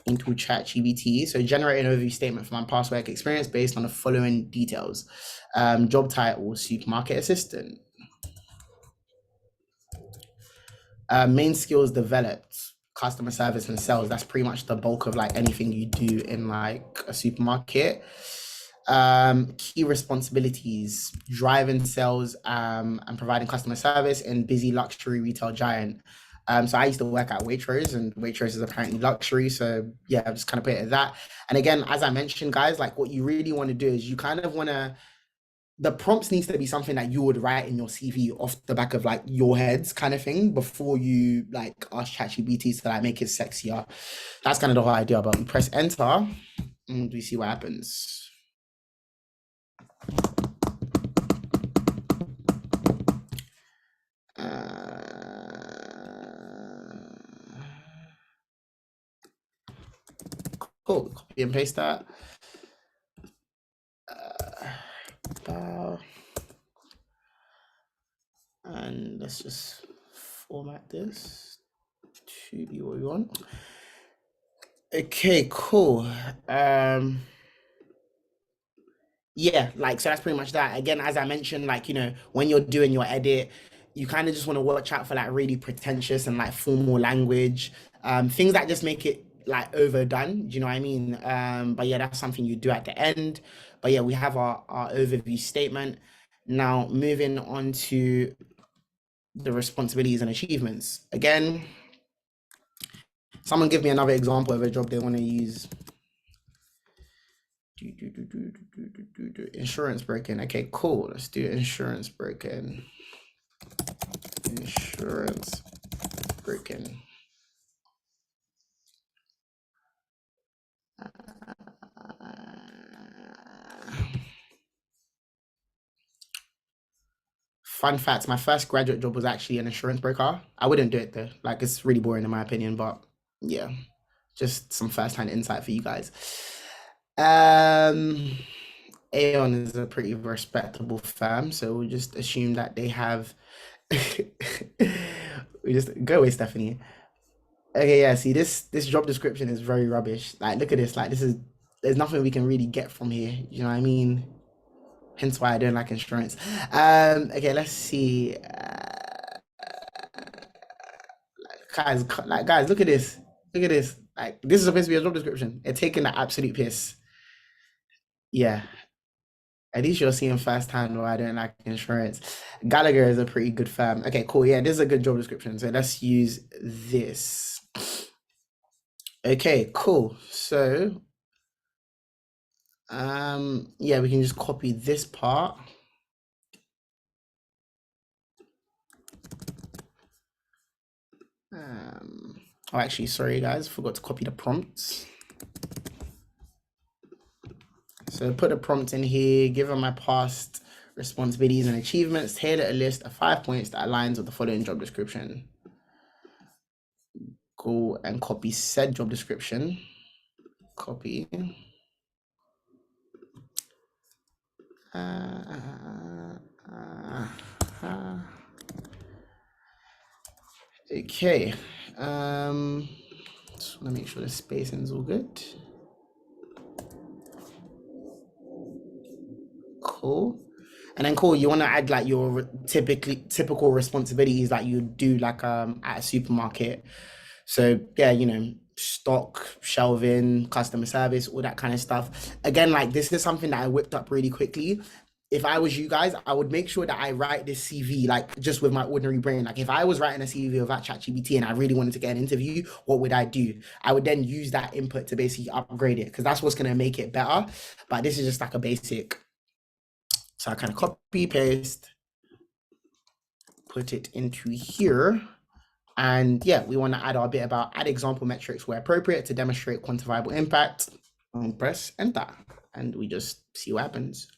into ChatGPT. So generate an overview statement for my past work experience based on the following details. Job title, supermarket assistant. Main skills developed, customer service and sales. That's pretty much the bulk of like anything you do in like a supermarket. Key responsibilities, driving sales and providing customer service in busy luxury retail giant. So I used to work at Waitrose, and Waitrose is apparently luxury. So yeah, I've just kind of put it at that. And again, as I mentioned, guys, like what you really want to do is you kind of want to the prompts needs to be something that you would write in your CV off the back of like your heads kind of thing before you like ask ChatGPT to like make it sexier. That's kind of the whole idea. But we press enter and we see what happens. Cool. Copy and paste that. And let's just format this to be what we want. Okay, cool. Yeah, like so that's pretty much that. Again, as I mentioned, like when you're doing your edit, you kind of just want to watch out for like really pretentious and like formal language, things that just make it like overdone. Do you know what I mean? But yeah, that's something you do at the end. But yeah, we have our overview statement. Now moving on to the responsibilities and achievements. Again, someone give me another example of a job they want to use. Insurance broking. Okay, cool. Let's do insurance broking. Insurance broking. Fun fact, my first graduate job was actually an insurance broker. I wouldn't do it though. Like it's really boring in my opinion, but yeah, just some first-hand insight for you guys. Aon is a pretty respectable firm, so we'll just assume that they have we just go away, Stephanie. Okay, yeah, see this job description is very rubbish. Like look at this. Like this is there's nothing we can really get from here. You know what I mean? Hence why I don't like insurance. Okay, let's see. Guys, look at this. Look at this. Like this is supposed to be a job description. They're taking the absolute piss. Yeah. At least you're seeing firsthand why I don't like insurance. Gallagher is a pretty good firm. Okay, cool. Yeah, this is a good job description. So let's use this. Okay, cool. So, yeah, we can just copy this part. Oh, actually, sorry guys, forgot to copy the prompts. So put a prompt in here, given my past responsibilities and achievements, tailor a list of 5 points that aligns with the following job description. Go and copy said job description. Copy. Okay. Just want to make sure the spacing is all good. Cool. And then cool, you want to add like your typical responsibilities that you do like at a supermarket. So yeah, stock, shelving, customer service, all that kind of stuff. Again, like this is something that I whipped up really quickly. If I was you guys, I would make sure that I write this CV like just with my ordinary brain. Like if I was writing a CV without ChatGPT and I really wanted to get an interview, what would I do? I would then use that input to basically upgrade it because that's what's gonna make it better. But this is just like a basic. So I kind of copy, paste, put it into here. And yeah, we want to add our bit about add example metrics where appropriate to demonstrate quantifiable impact. And press enter. And we just see what happens.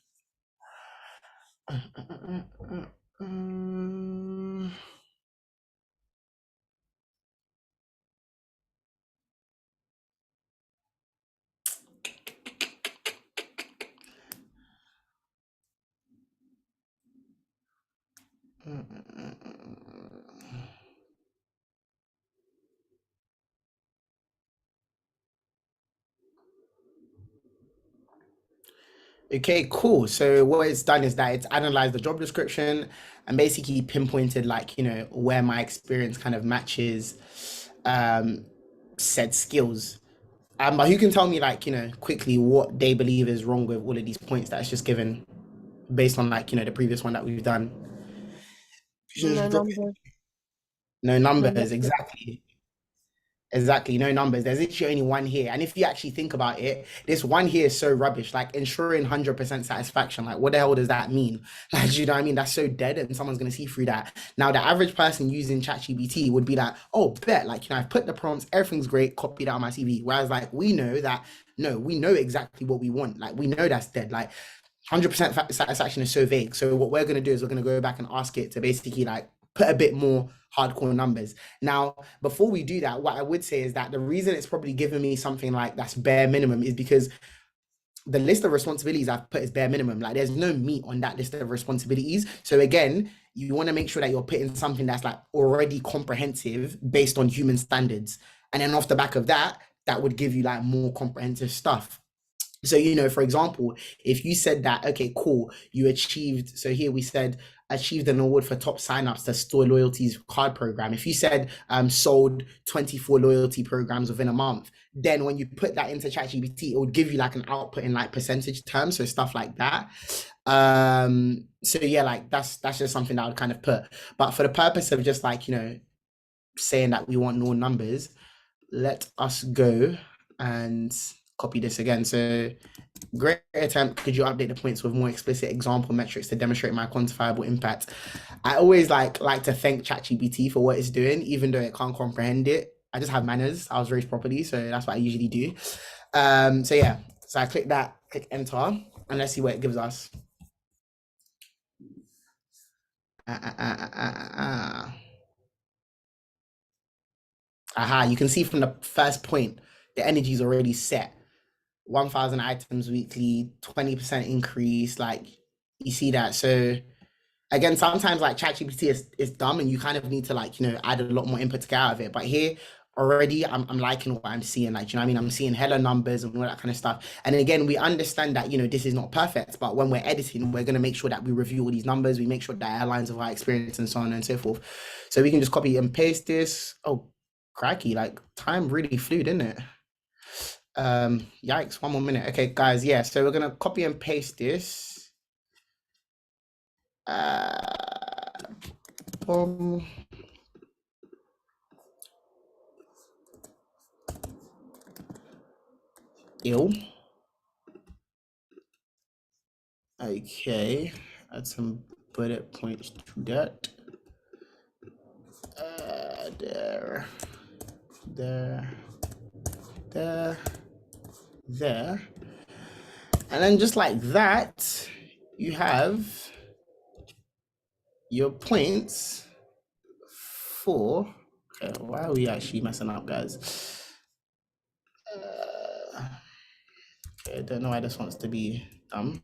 Okay, cool. So what it's done is that it's analyzed the job description and basically pinpointed like, where my experience kind of matches um said skills. But who can tell me like, quickly what they believe is wrong with all of these points that's just given based on like, the previous one that we've done? No Just drop it. numbers, No no numbers, metrics. exactly. Exactly, no numbers. There's literally only one here. And if you actually think about it, this one here is so rubbish. Like ensuring 100% satisfaction. Like, what the hell does that mean? Like, you know what I mean? That's so dead and someone's going to see through that. Now, the average person using ChatGPT would be like, oh, bet. Like, I've put the prompts, everything's great, copied out my CV. Whereas, like, we know that, no, we know exactly what we want. Like, we know that's dead. Like, 100% satisfaction is so vague. So what we're going to do is we're going to go back and ask it to basically like put a bit more hardcore numbers. Now, before we do that, what I would say is that the reason it's probably giving me something like that's bare minimum is because the list of responsibilities I've put is bare minimum. Like there's no meat on that list of responsibilities. So again, you want to make sure that you're putting something that's like already comprehensive based on human standards. And then off the back of that, that would give you like more comprehensive stuff. So, for example, if you said that, okay, cool, you achieved, so here we said achieved an award for top signups to store loyalties card program. If you said sold 24 loyalty programs within a month, then when you put that into ChatGPT, it would give you like an output in like percentage terms, so stuff like that. So yeah, like that's just something that I would kind of put. But for the purpose of just like, saying that we want no numbers, let us go and copy this again. So great attempt. Could you update the points with more explicit example metrics to demonstrate my quantifiable impact? I always like to thank ChatGPT for what it's doing, even though it can't comprehend it. I just have manners. I was raised properly, so that's what I usually do. So yeah. So I click that, click enter, and let's see what it gives us. Aha, you can see from the first point, the energy is already set. 1,000 items weekly, 20% increase. Like you see that. So again, sometimes like ChatGPT is dumb and you kind of need to like, add a lot more input to get out of it. But here already I'm liking what I'm seeing. Like, you know what I mean? I'm seeing hella numbers and all that kind of stuff. And then again, we understand that, this is not perfect, but when we're editing, we're going to make sure that we review all these numbers. We make sure that it aligns with our experience and so on and so forth. So we can just copy and paste this. Oh, cracky. Like, time really flew, didn't it? Yikes, one more minute. Okay, guys, yeah. So we're going to copy and paste this. Boom. Ew. Okay, add some bullet points to that. There, there, there, there. And then just like that, you have your points for. Okay, why are we actually messing up, guys? Okay, I don't know why this wants to be dumb.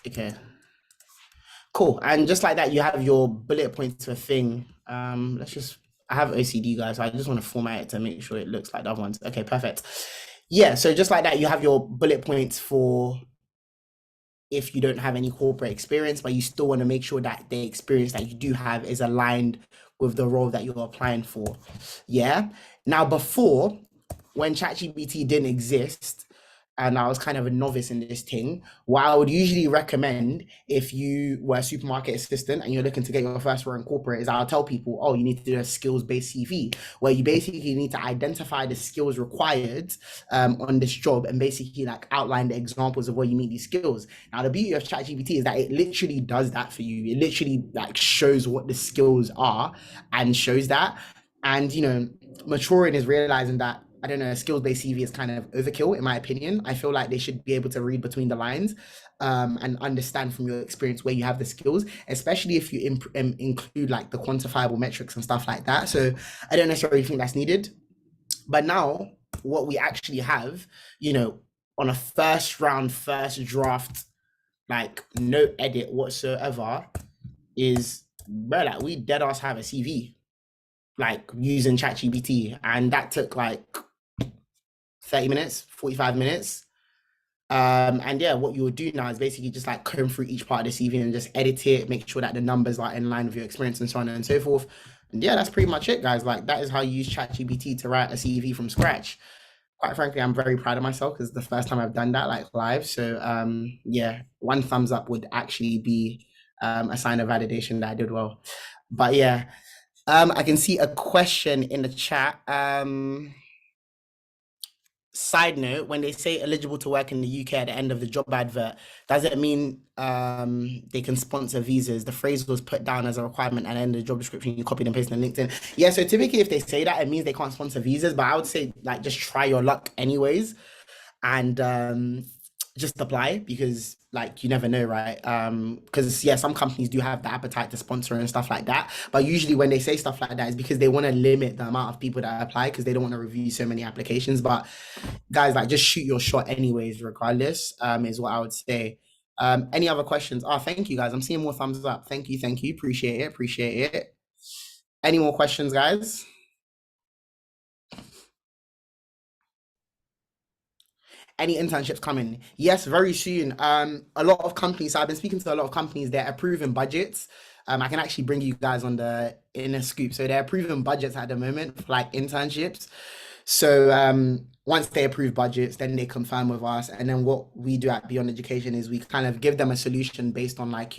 Okay, cool. And just like that, you have your bullet points for thing. I have OCD, guys, so I just want to format it to make sure it looks like the other ones. Okay, perfect. Yeah, so just like that, you have your bullet points for if you don't have any corporate experience, but you still want to make sure that the experience that you do have is aligned with the role that you're applying for. Yeah. Now, before, when ChatGPT didn't exist, and I was kind of a novice in this thing, what I would usually recommend if you were a supermarket assistant and you're looking to get your first role in corporate is I'll tell people, oh, you need to do a skills-based CV, where you basically need to identify the skills required on this job and basically like outline the examples of where you need these skills. Now, the beauty of ChatGPT is that it literally does that for you. It literally like shows what the skills are and shows that. And maturing is realizing that I don't know, a skills-based CV is kind of overkill, in my opinion. I feel like they should be able to read between the lines and understand from your experience where you have the skills, especially if you include like the quantifiable metrics and stuff like that. So I don't necessarily think that's needed. But now, what we actually have, on a first round, first draft, like no edit whatsoever, is bro, like we dead ass have a CV, like using ChatGPT, and that took like 30 minutes, 45 minutes. And yeah, what you would do now is basically just like comb through each part of the CV and just edit it, make sure that the numbers are in line with your experience and so on and so forth. And yeah, that's pretty much it, guys. Like that is how you use ChatGPT to write a CV from scratch. Quite frankly, I'm very proud of myself because it's the first time I've done that like live. So yeah, one thumbs up would actually be a sign of validation that I did well. But yeah, I can see a question in the chat. Side note, when they say eligible to work in the UK at the end of the job advert, does it mean they can sponsor visas? The phrase was put down as a requirement at the end of the job description. You copied and pasted on LinkedIn. Yeah, so typically if they say that, it means they can't sponsor visas. But I would say like just try your luck anyways, and just apply because like you never know, right? Because yeah, some companies do have the appetite to sponsor and stuff like that, but usually when they say stuff like that is because they want to limit the amount of people that apply because they don't want to review so many applications. But guys, like just shoot your shot anyways, regardless, is what I would say. Any other questions? Oh, thank you guys. I'm seeing more thumbs up. Thank you. Appreciate it. Appreciate it. Any more questions, guys? Any internships coming? Yes, very soon. A lot of companies. So I've been speaking to a lot of companies. They're approving budgets. I can actually bring you guys on the inner scoop. So they're approving budgets at the moment for like internships. So once they approve budgets, then they confirm with us, and then what we do at Beyond Education is we kind of give them a solution based on like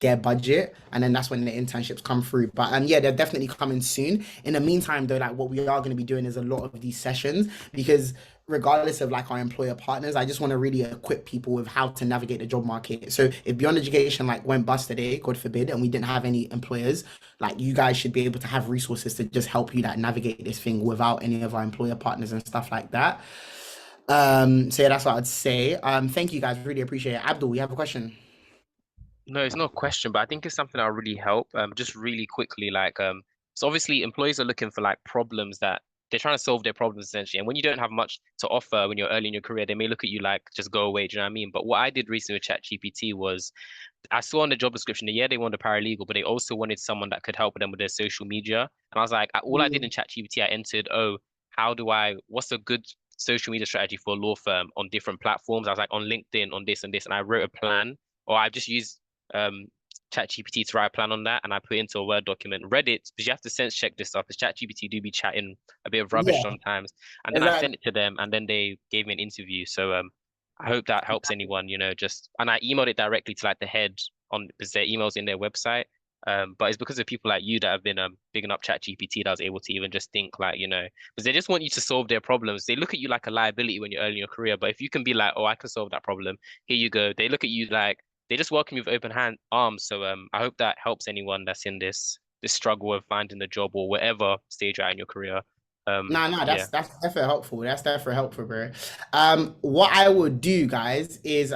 their budget, and then that's when the internships come through. But yeah, they're definitely coming soon. In the meantime, though, like what we are going to be doing is a lot of these sessions because regardless of like our employer partners, I just want to really equip people with how to navigate the job market. So if Beyond Education like went bust today, God forbid, and we didn't have any employers, like you guys should be able to have resources to just help you like navigate this thing without any of our employer partners and stuff like that. So yeah, that's what I'd say. Thank you guys, really appreciate it. Abdul, you have a question? No, it's not a question, but I think it's something that'll really help. Just really quickly, like, so obviously employees are looking for like problems that they're trying to solve their problems essentially. And when you don't have much to offer when you're early in your career, they may look at you like just go away. Do you know what I mean? But what I did recently with ChatGPT was I saw on the job description that yeah, they wanted a paralegal, but they also wanted someone that could help them with their social media. And I was like, all I did in Mm. ChatGPT, I entered, oh, what's a good social media strategy for a law firm on different platforms? I was like on LinkedIn, on this and this, and I wrote a plan, or I just used um ChatGPT to write a plan on that, and I put it into a Word document. Read it because you have to sense check this stuff. Because ChatGPT do be chatting a bit of rubbish Yeah, sometimes, and then I exactly. sent it to them, and then they gave me an interview. So I hope that helps anyone, just and I emailed it directly to like the head on because their emails in their website. But it's because of people like you that have been bigging up ChatGPT that I was able to even just think like, because they just want you to solve their problems. They look at you like a liability when you're early in your career. But if you can be like, oh, I can solve that problem, here you go. They look at you like they just welcome you with open arms. So I hope that helps anyone that's in this struggle of finding a job or whatever stage you're at in your career. No, no, Yeah. that's definitely helpful. That's definitely helpful, bro. What I would do, guys, is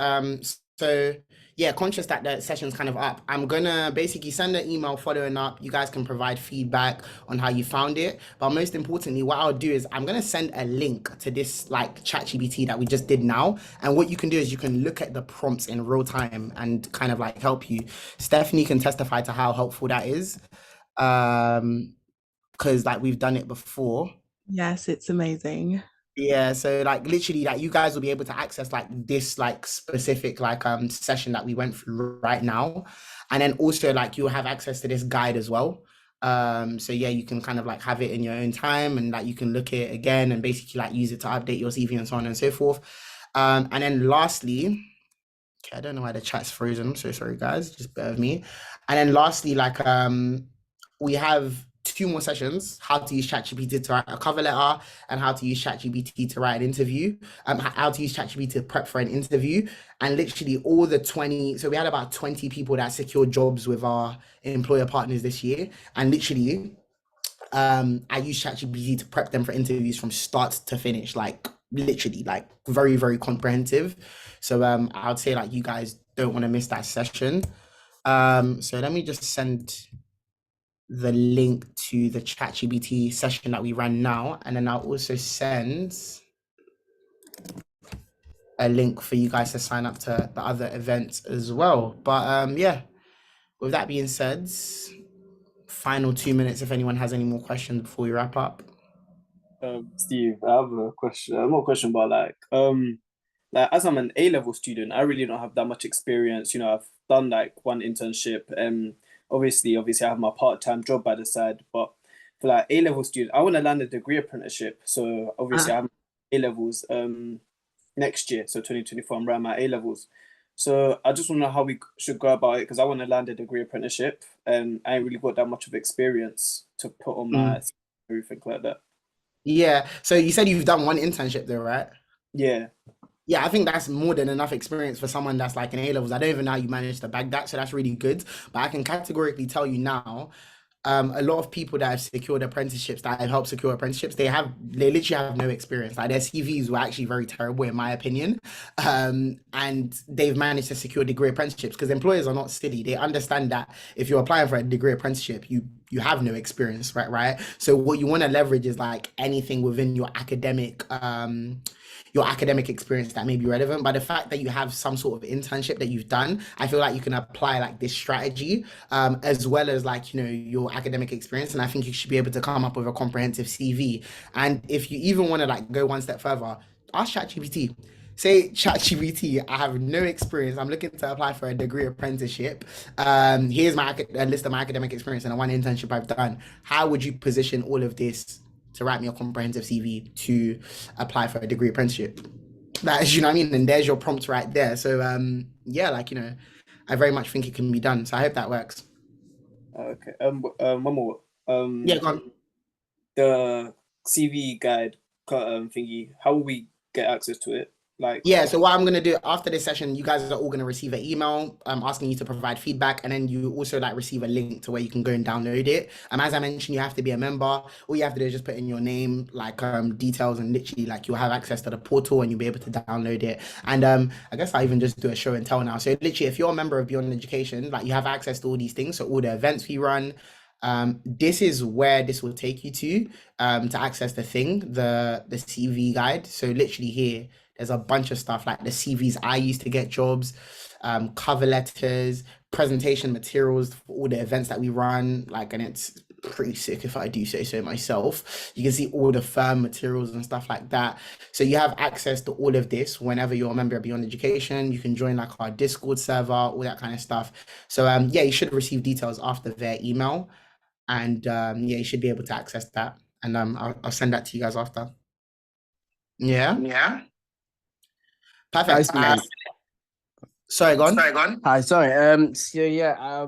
so yeah, conscious that the session's kind of up. I'm gonna basically send an email following up. You guys can provide feedback on how you found it. But most importantly, what I'll do is I'm gonna send a link to this like ChatGPT that we just did now. And what you can do is you can look at the prompts in real time and kind of like help you. Stephanie can testify to how helpful that is. Um, because like we've done it before. Yes, it's amazing. Yeah, so like literally like you guys will be able to access like this like specific like session that we went through right now. And then also like you'll have access to this guide as well. So yeah, you can kind of like have it in your own time and like you can look at it again and basically like use it to update your CV and so on and so forth. And then lastly, okay, I don't know why the chat's frozen. I'm so sorry, guys. Just bear with me. And then lastly, like we have two more sessions: how to use ChatGPT to write a cover letter, and how to use ChatGPT to write an interview. How to use ChatGPT to prep for an interview. And literally all the 20. So we had about 20 people that secured jobs with our employer partners this year, and literally I use ChatGPT to prep them for interviews from start to finish, like literally, like very, very comprehensive. So I would say like you guys don't want to miss that session. So let me just send the link to the ChatGPT session that we ran now, and then I'll also send a link for you guys to sign up to the other events as well. But yeah, with that being said, final 2 minutes if anyone has any more questions before we wrap up. Steve, I have a question. Not a question, but like as I'm an A-level student, I really don't have that much experience. I've done like one internship. Obviously, I have my part-time job by the side. But for like A-level student, I want to land a degree apprenticeship. So obviously, I have A-levels next year. So 2024, I'm writing my A-levels. So I just want to know how we should go about it because I want to land a degree apprenticeship, and I ain't really got that much of experience to put on my Mm. everything like that. Yeah. So you said you've done one internship though, right? Yeah. Yeah, I think that's more than enough experience for someone that's like in A levels. I don't even know how you managed to bag that, so that's really good. But I can categorically tell you now, a lot of people that have secured apprenticeships, that have helped secure apprenticeships, they literally have no experience. Like their CVs were actually very terrible in my opinion. And they've managed to secure degree apprenticeships because employers are not silly. They understand that if you're applying for a degree apprenticeship, you have no experience, right? Right. So what you want to leverage is like anything within your academic experience that may be relevant. But the fact that you have some sort of internship that you've done, I feel like you can apply like this strategy as well as like, your academic experience. And I think you should be able to come up with a comprehensive CV. And if you even want to like go one step further, ask ChatGPT. Say ChatGPT, I have no experience. I'm looking to apply for a degree apprenticeship. Here's a list of my academic experience and the one internship I've done. How would you position all of this to write me a comprehensive CV to apply for a degree apprenticeship? That is, you know what I mean? And there's your prompt right there. So yeah, like, I very much think it can be done. So I hope that works. Okay. One more. Yeah, go on. The CV guide thingy. How will we get access to it? Like, Yeah, so what I'm gonna do after this session, you guys are all gonna receive an email asking you to provide feedback, and then you also like receive a link to where you can go and download it. As I mentioned, you have to be a member. All you have to do is just put in your name, like details, and literally like you'll have access to the portal and you'll be able to download it. And I guess I even just do a show and tell now. So literally, if you're a member of Beyond Education, like you have access to all these things. So all the events we run, This is where this will take you to access the thing, the CV guide. So literally here, there's a bunch of stuff like the CVs I used to get jobs, cover letters, presentation materials for all the events that we run, like, and it's pretty sick if I do say so myself. You can see all the firm materials and stuff like that. So you have access to all of this whenever you're a member of Beyond Education. You can join like our Discord server, all that kind of stuff. So yeah, you should receive details after their email, and yeah, you should be able to access that. And I'll send that to you guys after. Yeah, Yeah. perfect. Sorry, go on. Sorry, go on. Hi, sorry. So yeah,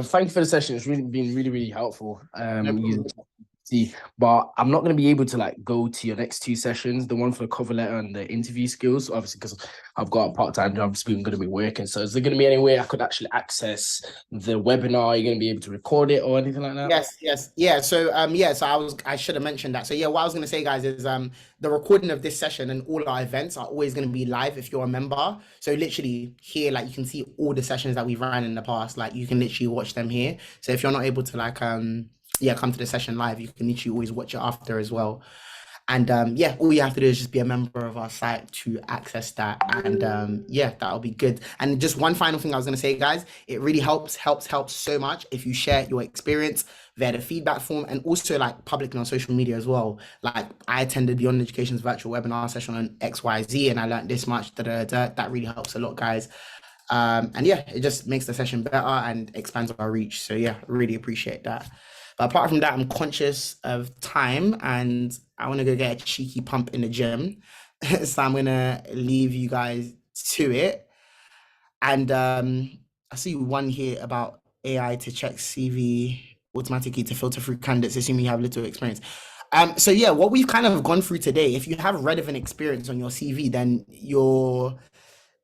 thank you for the session. It's really been really helpful. Using ChatGPT, but I'm not going to be able to like go to your next two sessions, the one for the cover letter and the interview skills, obviously because I've got a part-time job, so I'm going to be working. So is there going to be any way I could actually access the webinar? Are you going to be able to record it or anything like that? Yes. Yeah. So I should have mentioned that. So yeah, what I was gonna say, guys, is the recording of this session and all our events are always gonna be live if you're a member. So literally here, like you can see all the sessions that we've ran in the past, like you can literally watch them here. So if you're not able to like come to the session live, you can literally always watch it after as well. And yeah, all you have to do is just be a member of our site to access that. And yeah, that'll be good. And just one final thing I was going to say, guys, it really helps so much if you share your experience via the feedback form, and also like publicly on social media as well. Like I attended Beyond Education's virtual webinar session on XYZ and I learned this much. That really helps a lot, guys. And yeah, it just makes the session better and expands our reach. So yeah, really appreciate that. But apart from that, I'm conscious of time and I want to go get a cheeky pump in the gym. So I'm gonna leave you guys to it. And I see one here about AI to check CV automatically to filter through candidates, assuming you have little experience. So yeah, what we've kind of gone through today, if you have relevant experience on your CV, then your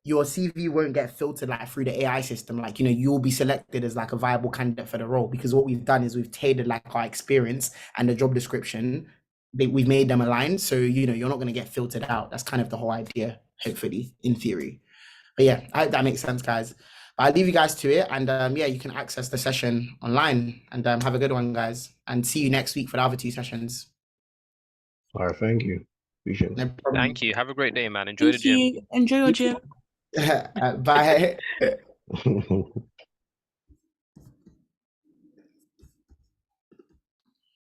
CV won't get filtered like through the AI system. Like, you'll be selected as like a viable candidate for the role, because what we've done is we've tailored like our experience and the job description. We've made them align. So, you're not going to get filtered out. That's kind of the whole idea, hopefully, in theory. But yeah, I hope that makes sense, guys. But I'll leave you guys to it. And yeah, you can access the session online, and have a good one, guys. And see you next week for the other two sessions. All right, thank you. Appreciate it. No problem. Thank you. Have a great day, man. Enjoy the Thank gym. you. Enjoy your gym. Bye.